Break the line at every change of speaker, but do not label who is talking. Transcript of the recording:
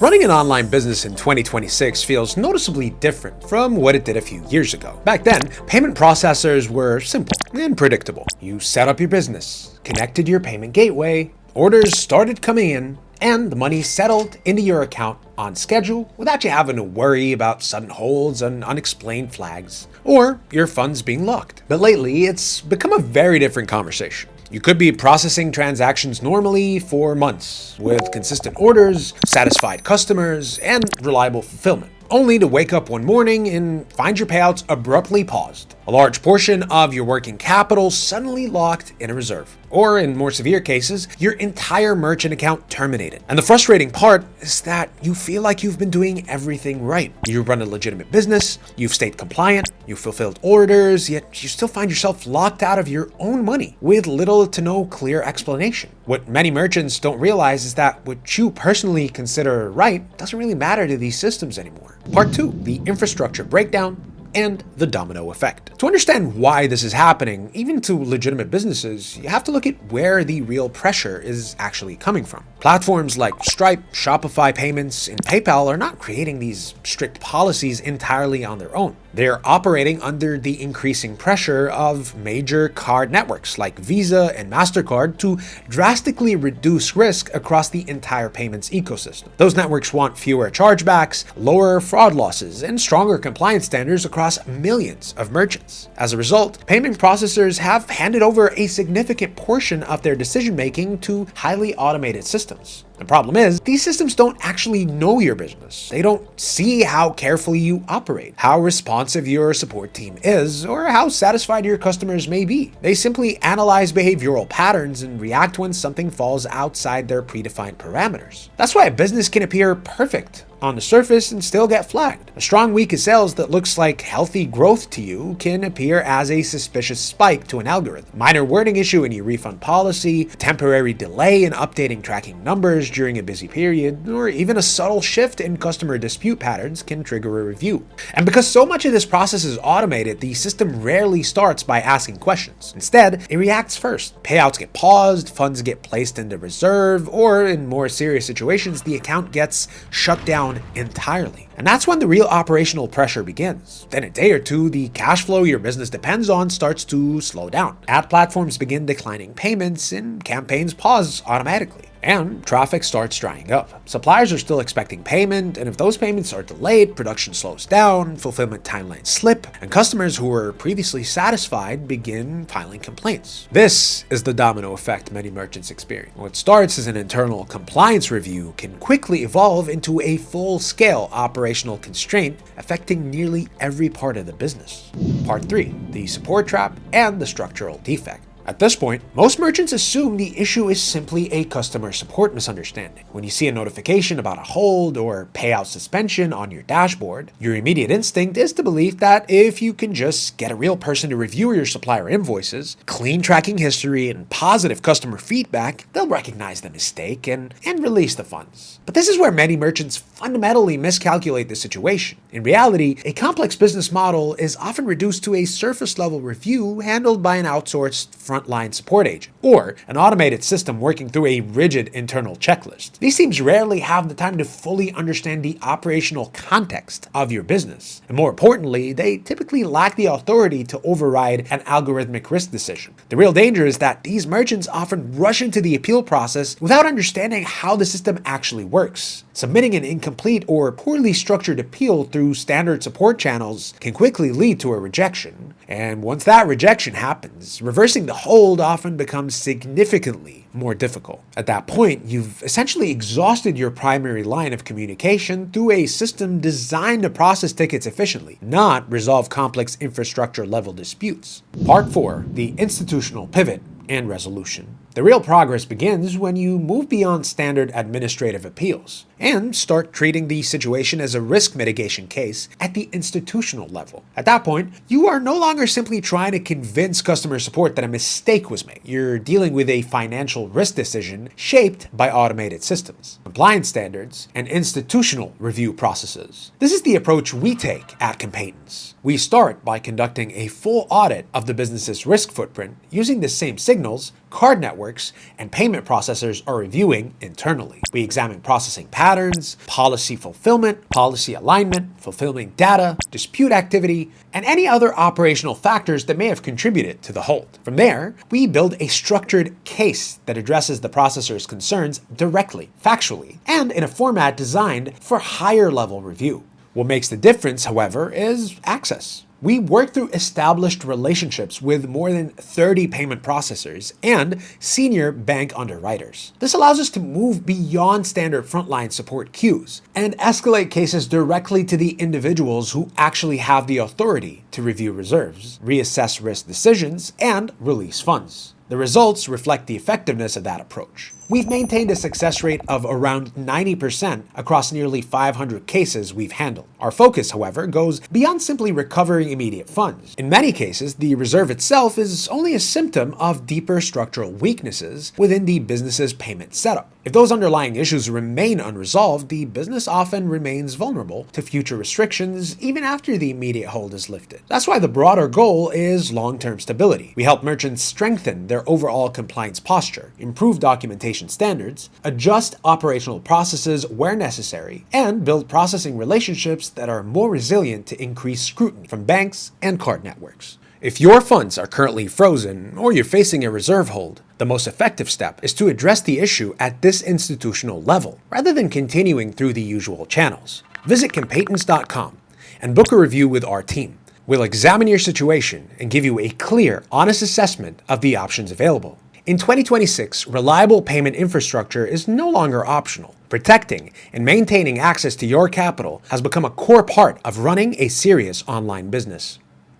Running an online business in 2026 feels noticeably different from what it did a few years ago. Back then, payment processors were simple and predictable. You set up your business, connected your payment gateway, orders started coming in, and the money settled into your account on schedule without you having to worry about sudden holds and unexplained flags, or your funds being locked. But lately, it's become a very different conversation. You could be processing transactions normally for months, with consistent orders, satisfied customers, and reliable fulfillment, only to wake up one morning and find your payouts abruptly paused. A large portion of your working capital suddenly locked in a reserve. Or in more severe cases, your entire merchant account terminated. And the frustrating part is that you feel like you've been doing everything right. You run a legitimate business, you've stayed compliant, you've fulfilled orders, yet you still find yourself locked out of your own money with little to no clear explanation. What many merchants don't realize is that what you personally consider right doesn't really matter to these systems anymore. Part 2, the infrastructure breakdown and the domino effect. To understand why this is happening, even to legitimate businesses, you have to look at where the real pressure is actually coming from. Platforms like Stripe, Shopify Payments, and PayPal are not creating these strict policies entirely on their own. They're operating under the increasing pressure of major card networks like Visa and MasterCard to drastically reduce risk across the entire payments ecosystem. Those networks want fewer chargebacks, lower fraud losses, and stronger compliance standards across millions of merchants. As a result, payment processors have handed over a significant portion of their decision-making to highly automated systems. The problem is, these systems don't actually know your business. They don't see how carefully you operate, how responsive your support team is, or how satisfied your customers may be. They simply analyze behavioral patterns and react when something falls outside their predefined parameters. That's why a business can appear perfect on the surface and still get flagged. A strong week of sales that looks like healthy growth to you can appear as a suspicious spike to an algorithm. Minor wording issue in your refund policy, temporary delay in updating tracking numbers during a busy period, or even a subtle shift in customer dispute patterns can trigger a review. And because so much of this process is automated, the system rarely starts by asking questions. Instead, it reacts first. Payouts get paused, funds get placed into reserve, or in more serious situations, the account gets shut down entirely. And that's when the real operational pressure begins. Then a day or two, the cash flow your business depends on starts to slow down. Ad platforms begin declining payments and campaigns pause automatically. And traffic starts drying up. Suppliers are still expecting payment, and if those payments are delayed, production slows down, fulfillment timelines slip, and customers who were previously satisfied begin filing complaints. This is the domino effect many merchants experience. What starts as an internal compliance review can quickly evolve into a full-scale operational constraint affecting nearly every part of the business. Part 3, the support trap and the structural defect. At this point, most merchants assume the issue is simply a customer support misunderstanding. When you see a notification about a hold or payout suspension on your dashboard, your immediate instinct is to believe that if you can just get a real person to review your supplier invoices, clean tracking history, and positive customer feedback, they'll recognize the mistake and release the funds. But this is where many merchants fundamentally miscalculate the situation. In reality, a complex business model is often reduced to a surface-level review handled by an outsourced frontline support agent, or an automated system working through a rigid internal checklist. These teams rarely have the time to fully understand the operational context of your business. And more importantly, they typically lack the authority to override an algorithmic risk decision. The real danger is that these merchants often rush into the appeal process without understanding how the system actually works. Submitting an incomplete or poorly structured appeal through standard support channels can quickly lead to a rejection. And once that rejection happens, reversing the hold often becomes significantly more difficult. At that point, you've essentially exhausted your primary line of communication through a system designed to process tickets efficiently, not resolve complex infrastructure level disputes. Part 4, the institutional pivot and resolution. The real progress begins when you move beyond standard administrative appeals and start treating the situation as a risk mitigation case at the institutional level. At that point, you are no longer simply trying to convince customer support that a mistake was made. You're dealing with a financial risk decision shaped by automated systems, compliance standards, and institutional review processes. This is the approach we take at Compaytence. We start by conducting a full audit of the business's risk footprint using the same signals, card network, networks and payment processors are reviewing internally. We examine processing patterns, policy fulfillment, policy alignment, fulfillment data, dispute activity, and any other operational factors that may have contributed to the hold. From there, we build a structured case that addresses the processor's concerns directly, factually, and in a format designed for higher level review. What makes the difference, however, is access. We work through established relationships with more than 30 payment processors and senior bank underwriters. This allows us to move beyond standard frontline support queues and escalate cases directly to the individuals who actually have the authority to review reserves, reassess risk decisions, and release funds. The results reflect the effectiveness of that approach. We've maintained a success rate of around 90% across nearly 500 cases we've handled. Our focus, however, goes beyond simply recovering immediate funds. In many cases, the reserve itself is only a symptom of deeper structural weaknesses within the business's payment setup. If those underlying issues remain unresolved, the business often remains vulnerable to future restrictions even after the immediate hold is lifted. That's why the broader goal is long-term stability. We help merchants strengthen their overall compliance posture, improve documentation standards, adjust operational processes where necessary, and build processing relationships that are more resilient to increased scrutiny from banks and card networks. If your funds are currently frozen or you're facing a reserve hold, the most effective step is to address the issue at this institutional level, rather than continuing through the usual channels. Visit Compaytence.com and book a review with our team. We'll examine your situation and give you a clear, honest assessment of the options available. In 2026, reliable payment infrastructure is no longer optional. Protecting and maintaining access to your capital has become a core part of running a serious online business.